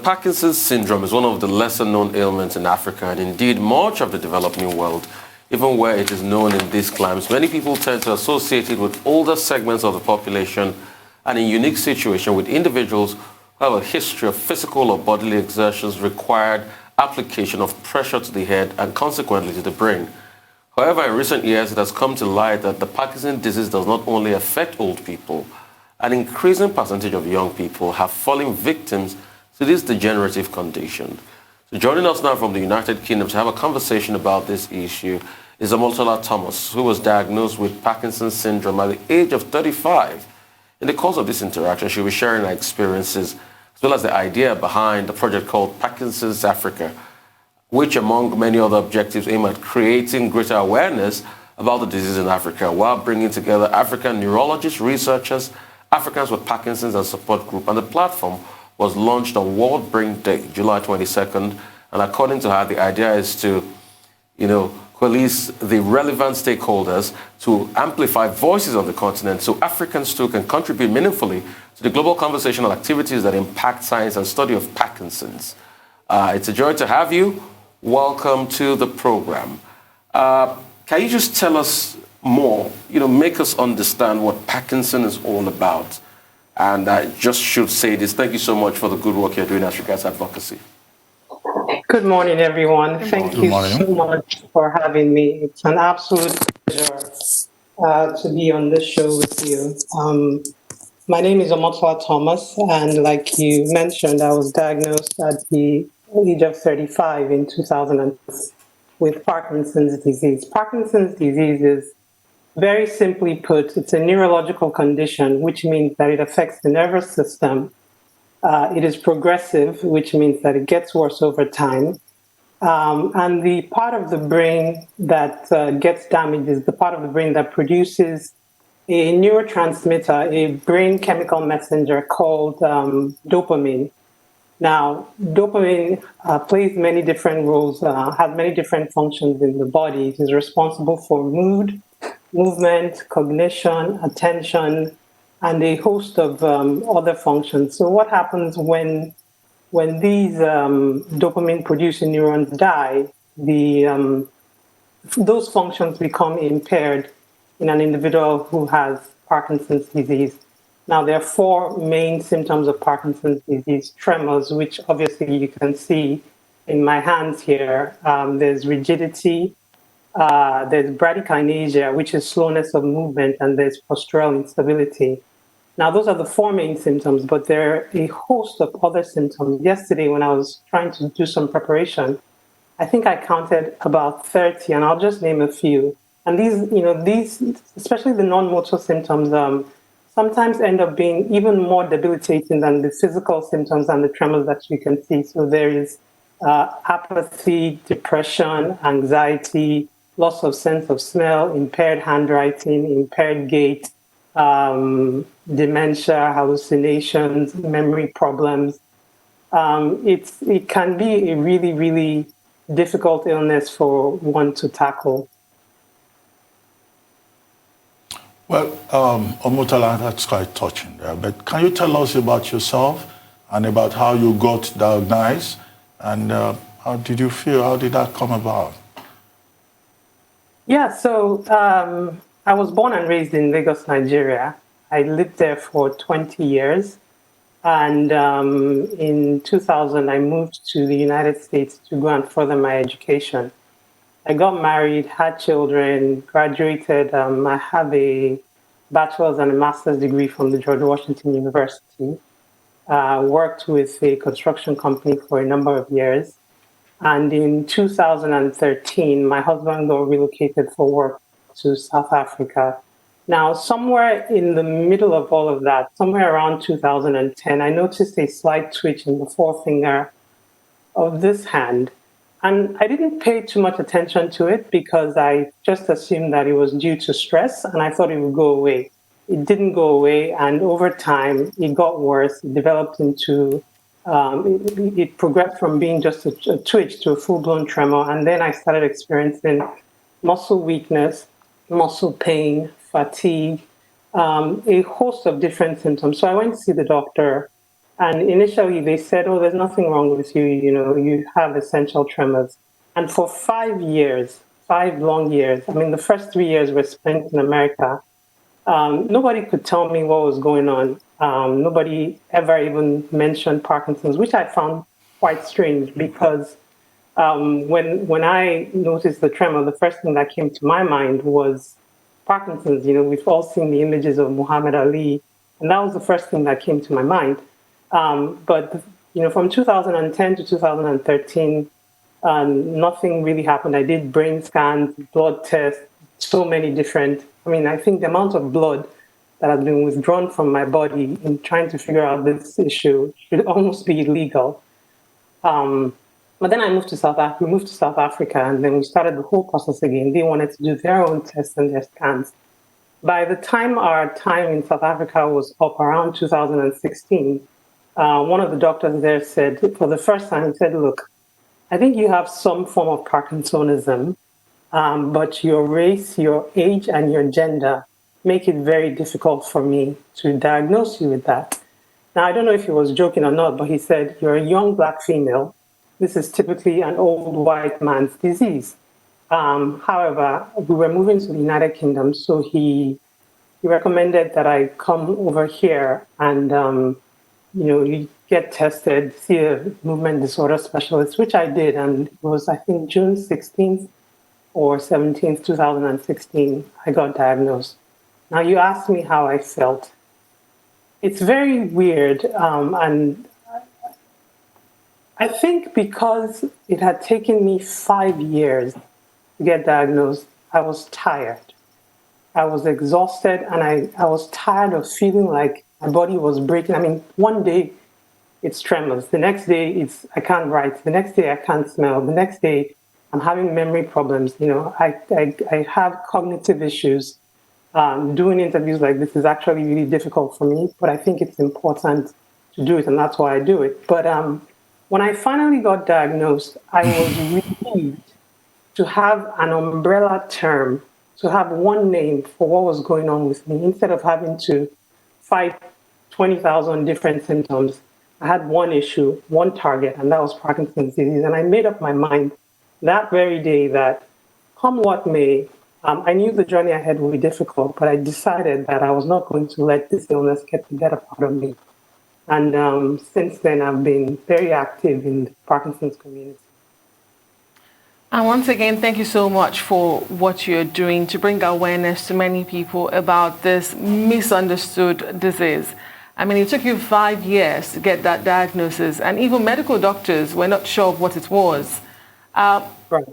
Parkinson's syndrome is one of the lesser known ailments in Africa and indeed much of the developing world. Even where it is known in these climes, many people tend to associate it with older segments of the population and in unique situations with individuals who have a history of physical or bodily exertions required application of pressure to the head and consequently to the brain. However, in recent years, it has come to light that the Parkinson's disease does not only affect old people. An increasing percentage of young people have fallen victims to this degenerative condition. So joining us now from the United Kingdom to have a conversation about this issue is Omotola Thomas, who was diagnosed with Parkinson's syndrome at the age of 35. In the course of this interaction, she'll be sharing her experiences as well as the idea behind the project called Parkinson's Africa, which among many other objectives aim at creating greater awareness about the disease in Africa while bringing together African neurologists, researchers, Africans with Parkinson's and support group. And the platform was launched on World Brain Day, July 22nd. And according to her, the idea is to, coalesce the relevant stakeholders to amplify voices on the continent so Africans too can contribute meaningfully to the global conversational activities that impact science and study of Parkinson's. It's a joy to have you. Welcome to the program. Can you just tell us more, make us understand what Parkinson is all about? And I just should say this, thank you so much for the good work you're doing as regards advocacy. Good morning, everyone. Thank you so much for having me. It's an absolute pleasure to be on this show with you. My name is Omotola Thomas, and like you mentioned, I was diagnosed at the age of 35 in 2000 with Parkinson's disease. Parkinson's disease is, very simply put, it's a neurological condition, which means that it affects the nervous system. It is progressive, which means that it gets worse over time. And the part of the brain that gets damaged is the part of the brain that produces a neurotransmitter, a brain chemical messenger called dopamine. Now, dopamine plays many different roles, has many different functions in the body. It is responsible for mood, movement, cognition, attention, and a host of other functions. So what happens when these dopamine-producing neurons die, those functions become impaired in an individual who has Parkinson's disease. Now, there are four main symptoms of Parkinson's disease: tremors, which obviously you can see in my hands here. There's rigidity, there's bradykinesia, which is slowness of movement, and there's postural instability. Now, those are the four main symptoms, but there are a host of other symptoms. Yesterday, when I was trying to do some preparation, I think I counted about 30, and I'll just name a few. And these, especially the non-motor symptoms, sometimes end up being even more debilitating than the physical symptoms and the tremors that you can see. So there is apathy, depression, anxiety, loss of sense of smell, impaired handwriting, impaired gait, dementia, hallucinations, memory problems. It can be a really, really difficult illness for one to tackle. Well, Omotola, that's quite touching there. But can you tell us about yourself and about how you got diagnosed and how did you feel? How did that come about? Yeah, so I was born and raised in Lagos, Nigeria. I lived there for 20 years. And in 2000, I moved to the United States to go and further my education. I got married, had children, graduated. I have a bachelor's and a master's degree from the George Washington University. Worked with a construction company for a number of years. And in 2013, my husband got relocated for work to South Africa. Now, somewhere in the middle of all of that, somewhere around 2010, I noticed a slight twitch in the forefinger of this hand. And I didn't pay too much attention to it because I just assumed that it was due to stress and I thought it would go away. It didn't go away. And over time, it got worse. It developed into, it progressed from being just a twitch to a full-blown tremor. And then I started experiencing muscle weakness, muscle pain, fatigue, a host of different symptoms. So I went to see the doctor. And initially they said, oh, there's nothing wrong with you. You know, you have essential tremors. And for 5 years, 5 long years, I mean, the first 3 years were spent in America. Nobody could tell me what was going on. Nobody ever even mentioned Parkinson's, which I found quite strange because when I noticed the tremor, the first thing that came to my mind was Parkinson's. You know, we've all seen the images of Muhammad Ali, and that was the first thing that came to my mind. But you know, from 2010 to 2013, nothing really happened. I did brain scans, blood tests, so many different. I mean, I think the amount of blood that has been withdrawn from my body in trying to figure out this issue should almost be illegal. But then I moved to South Africa. We moved to South Africa, and then we started the whole process again. They wanted to do their own tests and their scans. By the time our time in South Africa was up around 2016, one of the doctors there said, for the first time, he said, look, I think you have some form of Parkinsonism, but your race, your age, and your gender make it very difficult for me to diagnose you with that. Now, I don't know if he was joking or not, but he said, you're a young Black female. This is typically an old white man's disease. However, we were moving to the United Kingdom, so he recommended that I come over here and, you know, you get tested, see a movement disorder specialist, which I did. And it was, I think, June 16th or 17th, 2016, I got diagnosed. Now, you asked me how I felt. It's very weird. And I think because it had taken me 5 years to get diagnosed, I was tired. I was exhausted, and I was tired of feeling like my body was breaking. I mean, one day it's tremors. The next day it's I can't write. The next day I can't smell. The next day I'm having memory problems. You know, I have cognitive issues. Doing interviews like this is actually really difficult for me, but I think it's important to do it, and that's why I do it. But when I finally got diagnosed, I was relieved to have an umbrella term, to have one name for what was going on with me, instead of having to fight 20,000 different symptoms. I had one issue, one target, and that was Parkinson's disease. And I made up my mind that very day that, come what may, I knew the journey ahead would be difficult, but I decided that I was not going to let this illness get the better part of me. And since then, I've been very active in the Parkinson's community. And once again, thank you so much for what you're doing to bring awareness to many people about this misunderstood disease. I mean, it took you 5 years to get that diagnosis, and even medical doctors were not sure of what it was. Right.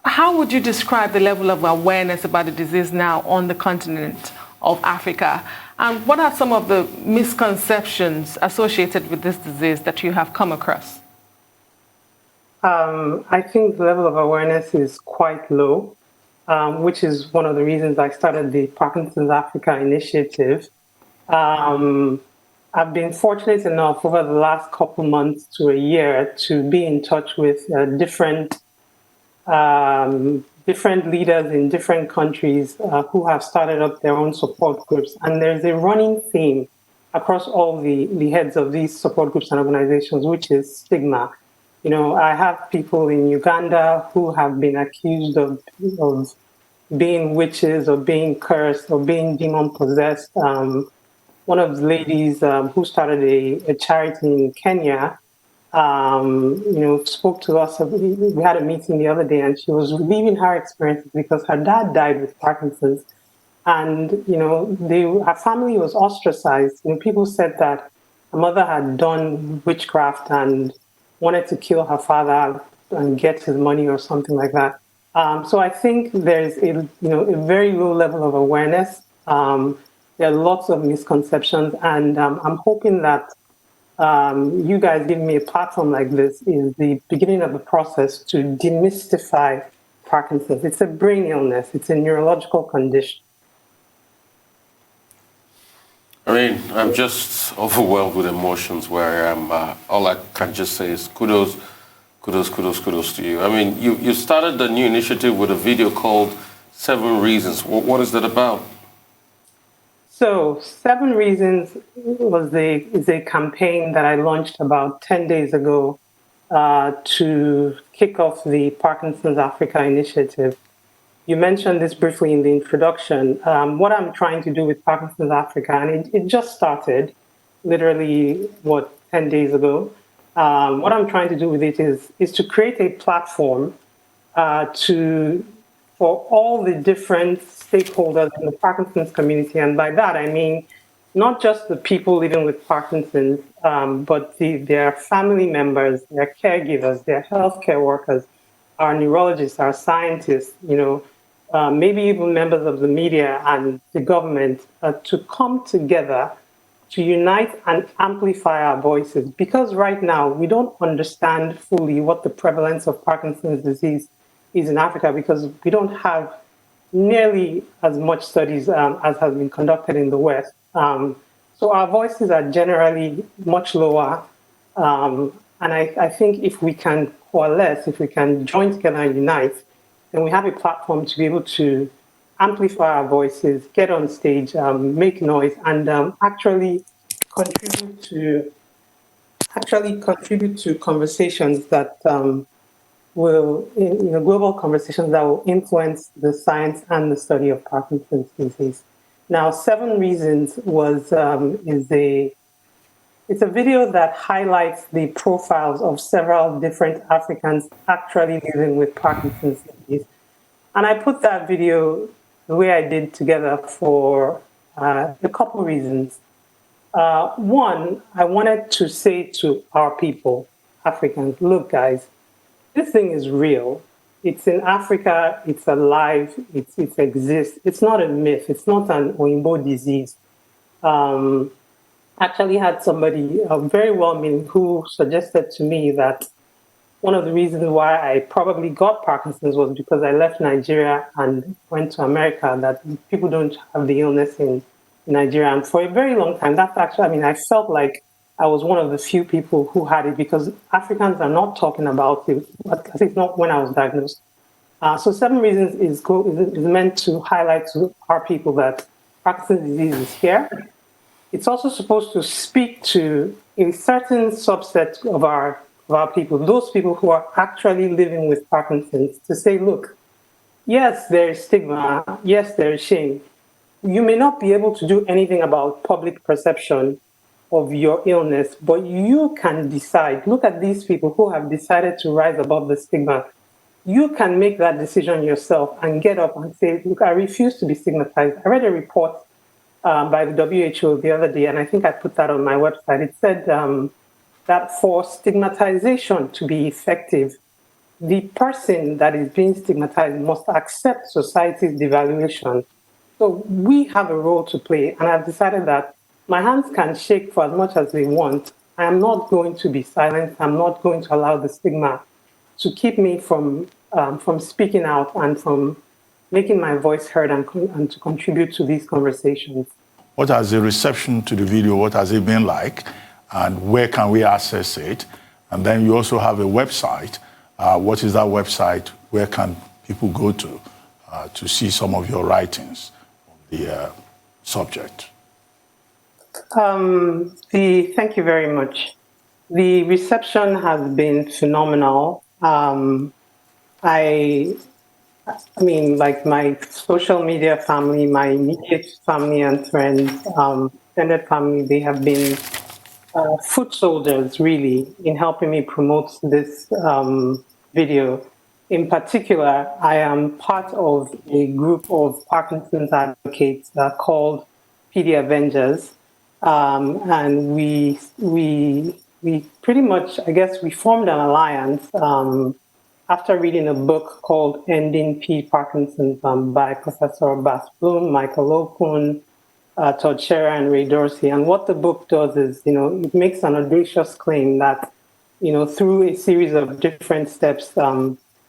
How would you describe the level of awareness about the disease now on the continent of Africa? And what are some of the misconceptions associated with this disease that you have come across? I think the level of awareness is quite low, which is one of the reasons I started the Parkinson's Africa initiative. I've been fortunate enough over the last couple months to a year to be in touch with different leaders in different countries who have started up their own support groups. And there's a running theme across all the heads of these support groups and organizations, which is stigma. You know, I have people in Uganda who have been accused of being witches or being cursed or being demon-possessed. One of the ladies who started a charity in Kenya, you know, spoke to us. We had a meeting the other day, and she was reliving her experiences because her dad died with Parkinson's, and you know, her family was ostracized. You know, people said that her mother had done witchcraft and wanted to kill her father and get his money or something like that. So I think there's a very low level of awareness. There are lots of misconceptions, and I'm hoping that you guys giving me a platform like this is the beginning of the process to demystify Parkinson's. It's a brain illness. It's a neurological condition. I mean, I'm just overwhelmed with emotions where I am. All I can just say is kudos to you. I mean, you started the new initiative with a video called 7 Reasons. What is that about? So, Seven Reasons is a campaign that I launched about 10 days ago to kick off the Parkinson's Africa initiative. You mentioned this briefly in the introduction. What I'm trying to do with Parkinson's Africa, and it just started literally, 10 days ago. What I'm trying to do with it is to create a platform for all the different stakeholders in the Parkinson's community. And by that, I mean not just the people living with Parkinson's, but their family members, their caregivers, their healthcare workers, our neurologists, our scientists, maybe even members of the media and the government to come together to unite and amplify our voices. Because right now, we don't understand fully what the prevalence of Parkinson's disease is in Africa, because we don't have nearly as much studies as has been conducted in the West. So our voices are generally much lower. And I think if we can coalesce, if we can join together and unite, then we have a platform to be able to amplify our voices, get on stage, make noise, and actually contribute to conversations that global conversations that will influence the science and the study of Parkinson's disease. Now, Seven Reasons it's a video that highlights the profiles of several different Africans actually living with Parkinson's disease. And I put that video the way I did together for a couple reasons. One, I wanted to say to our people, Africans, look, guys, this thing is real. It's in Africa, it's alive, it exists. It's not a myth, it's not an Oyinbo disease. Actually had somebody very well-meaning who suggested to me that one of the reasons why I probably got Parkinson's was because I left Nigeria and went to America, that people don't have the illness in Nigeria. And for a very long time, that's actually, I felt like I was one of the few people who had it, because Africans are not talking about it, at least not when I was diagnosed. So Seven Reasons is meant to highlight to our people that Parkinson's disease is here. It's also supposed to speak to a certain subset of our people, those people who are actually living with Parkinson's, to say, look, yes, there is stigma, yes, there is shame. You may not be able to do anything about public perception of your illness, but you can decide. Look at these people who have decided to rise above the stigma. You can make that decision yourself and get up and say, look, I refuse to be stigmatized. I read a report by the WHO the other day, and I think I put that on my website. It said that for stigmatization to be effective, the person that is being stigmatized must accept society's devaluation. So we have a role to play, and I've decided that my hands can shake for as much as they want. I am not going to be silent. I'm not going to allow the stigma to keep me from speaking out and from making my voice heard and to contribute to these conversations. What has the reception to the video, what has it been like, and where can we access it? And then you also have a website. What is that website? Where can people go to see some of your writings on the subject? Thank you very much. The reception has been phenomenal. Like my social media family, my immediate family and friends, extended family, they have been foot soldiers, really, in helping me promote this video. In particular, I am part of a group of Parkinson's advocates called PD Avengers. And we pretty much, I guess, we formed an alliance after reading a book called Ending P. Parkinson's by Professor Bas Bloom, Michael Okun, Todd Scherer, and Ray Dorsey. And what the book does is, it makes an audacious claim that, through a series of different steps,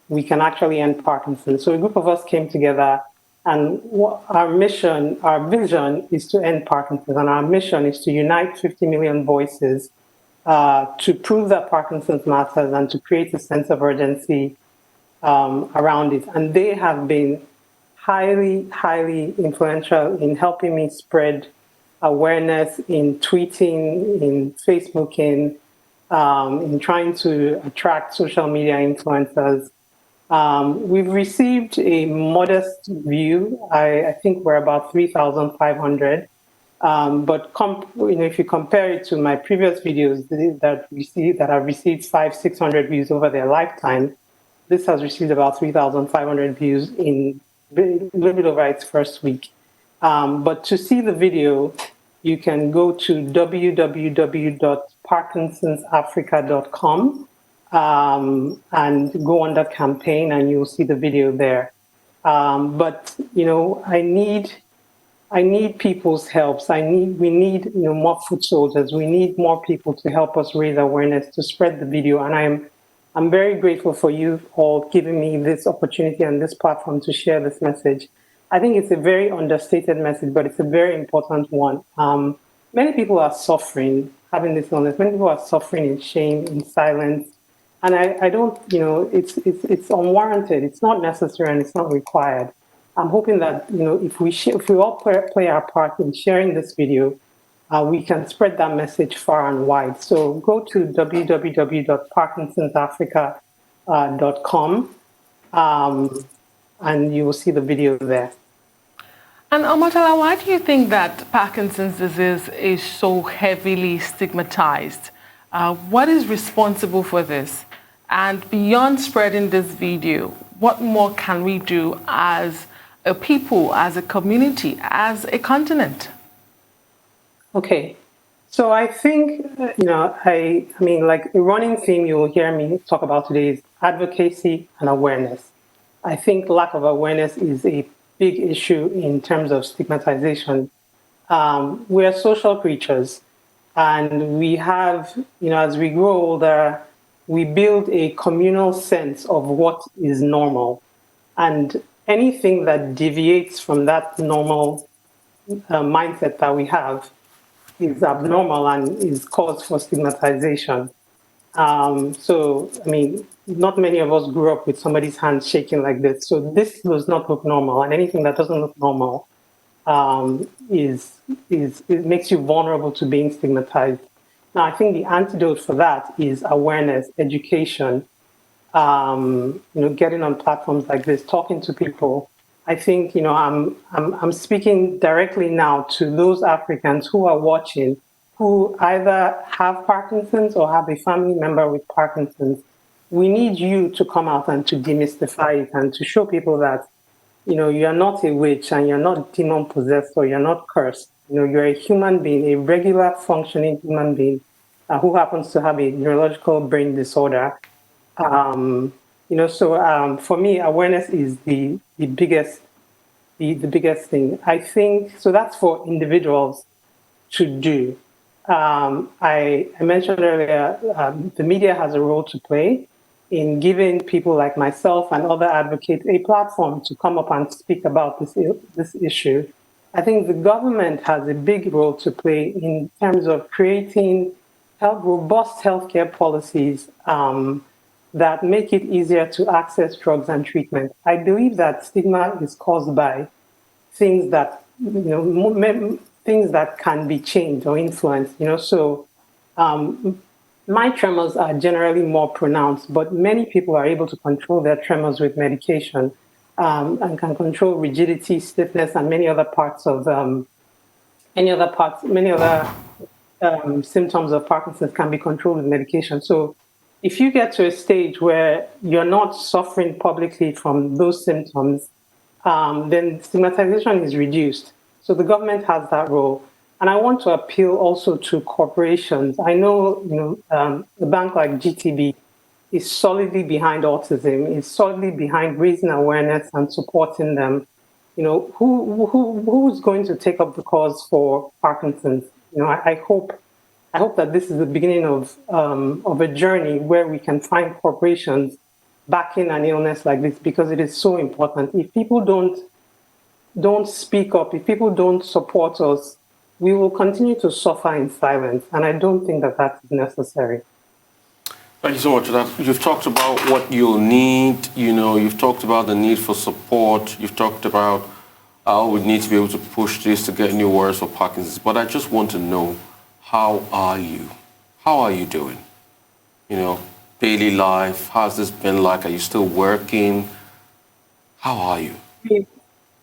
we can actually end Parkinson's. So a group of us came together, and our mission, our vision is to end Parkinson's, and our mission is to unite 50 million voices to prove that Parkinson's matters and to create a sense of urgency around it. And they have been highly, highly influential in helping me spread awareness in tweeting, in Facebooking, in trying to attract social media influencers. We've received a modest view. I think we're about 3,500. But if you compare it to my previous videos that have received 500-600 views over their lifetime, this has received about 3,500 views in a little bit over its first week. But to see the video, you can go to www.parkinsonsafrica.com and go under campaign, and you'll see the video there. But I need people's help. We need more foot soldiers. We need more people to help us raise awareness, to spread the video. And I'm very grateful for you all giving me this opportunity and this platform to share this message. I think it's a very understated message, but it's a very important one. Many people are suffering, having this illness. Many people are suffering in shame, in silence. And I don't, it's unwarranted. It's not necessary and it's not required. I'm hoping that, if we all play our part in sharing this video, we can spread that message far and wide. So go to www.parkinsonsafrica.com and you will see the video there. And Omotola, why do you think that Parkinson's disease is so heavily stigmatized? What is responsible for this? And beyond spreading this video, what more can we do as a people, as a community, as a continent? Okay. So I think, I mean, like a running theme you will hear me talk about today is advocacy and awareness. I think lack of awareness is a big issue in terms of stigmatization. We are social creatures, and we have, as we grow older, we build a communal sense of what is normal. And anything that deviates from that normal mindset that we have is abnormal and is cause for stigmatization. So, I mean, not many of us grew up with somebody's hand shaking like this. So this does not look normal, and anything that doesn't look normal it makes you vulnerable to being stigmatized. Now, I think the antidote for that is awareness, education, getting on platforms like this, talking to people. I think, I'm speaking directly now to those Africans who are watching, who either have Parkinson's or have a family member with Parkinson's. We need you to come out and to demystify it and to show people that, you're not a witch and you're not demon possessed or you're not cursed. You're a human being, a regular functioning human being who happens to have a neurological brain disorder. For me, awareness is the biggest thing. I think, so that's for individuals to do. I mentioned earlier, the media has a role to play in giving people like myself and other advocates a platform to come up and speak about this issue. I think the government has a big role to play in terms of creating robust healthcare policies that make it easier to access drugs and treatment. I believe that stigma is caused by things that, things that can be changed or influenced, So my tremors are generally more pronounced, but many people are able to control their tremors with medication and can control rigidity, stiffness, and many other symptoms of Parkinson's can be controlled with medication. So if you get to a stage where you're not suffering publicly from those symptoms, then stigmatization is reduced. So the government has that role. And I want to appeal also to corporations. I know, a bank like GTB is solidly behind autism, is solidly behind raising awareness and supporting them. Who's going to take up the cause for Parkinson's? I hope that this is the beginning of a journey where we can find corporations backing an illness like this, because it is so important. If people don't speak up, if people don't support us, we will continue to suffer in silence, and I don't think that that's necessary. Thank you so much for that. You've talked about what you'll need, you've talked about the need for support, you've talked about how we need to be able to push this to get new words for Parkinson's. But I just want to know, how are you? How are you doing? You know, daily life, how's this been like? Are you still working? How are you?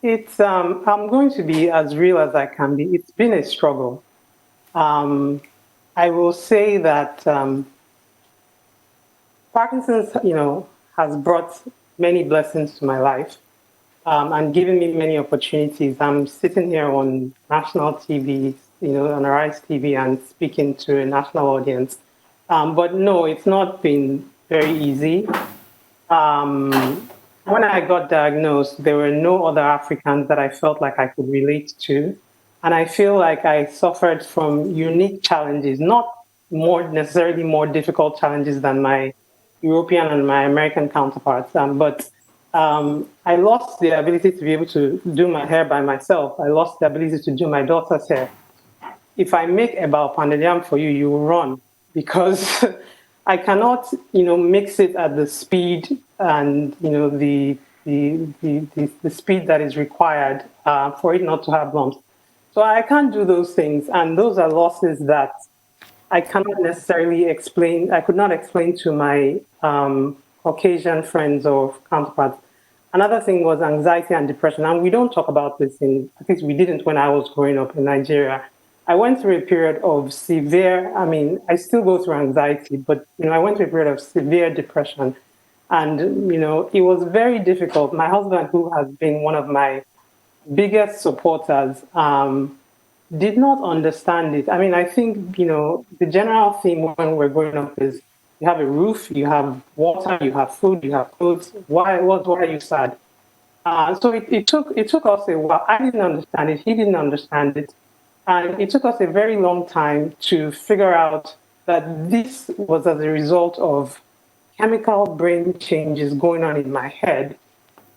I'm going to be as real as I can be. It's been a struggle. I will say that Parkinson's, has brought many blessings to my life and given me many opportunities. I'm sitting here on national TV, on Arise TV and speaking to a national audience. But no, it's not been very easy. When I got diagnosed, there were no other Africans that I felt like I could relate to. And I feel like I suffered from unique challenges, not necessarily more difficult challenges than my European and my American counterparts. But I lost the ability to be able to do my hair by myself. I lost the ability to do my daughter's hair. If I make a pounded for you, you will run, because I cannot, mix it at the speed and, the speed that is required for it not to have lumps. So I can't do those things. And those are losses that I cannot necessarily explain. I could not explain to my Caucasian friends or counterparts. Another thing was anxiety and depression. And we don't talk about this at least we didn't when I was growing up in Nigeria. I went through a period of I still go through anxiety, but, I went through a period of severe depression. And, it was very difficult. My husband, who has been one of my biggest supporters, did not understand it. I think, the general theme when we're growing up is you have a roof, you have water, you have food, you have clothes. Why are you sad? So it took us a while. I didn't understand it. He didn't understand it. And it took us a very long time to figure out that this was as a result of chemical brain changes going on in my head.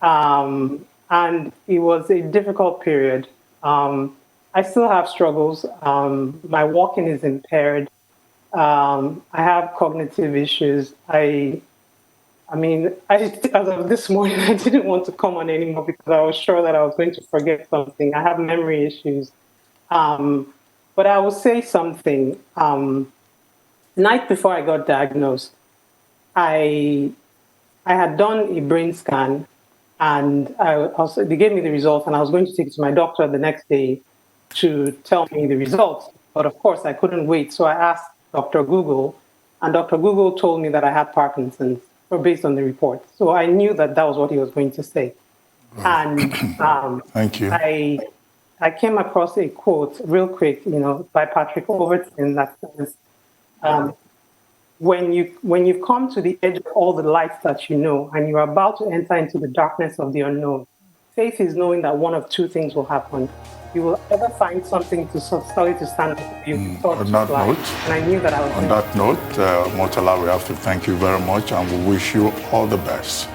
And it was a difficult period. I still have struggles. My walking is impaired. I have cognitive issues. As of this morning, I didn't want to come on anymore because I was sure that I was going to forget something. I have memory issues. But I will say something. Night before I got diagnosed, I had done a brain scan, and they gave me the results, and I was going to take it to my doctor the next day to tell me the results. But of course, I couldn't wait, so I asked Dr. Google, and Dr. Google told me that I had Parkinson's, based on the report. So I knew that was what he was going to say. And thank you. I came across a quote real quick, by Patrick Overton that says, when you've come to the edge of all the lights that you know, and you're about to enter into the darkness of the unknown, faith is knowing that one of two things will happen. You will ever find something to solid to stand up to you. On that note, and I knew that I was. On that note, Murtala, we have to thank you very much, and we wish you all the best.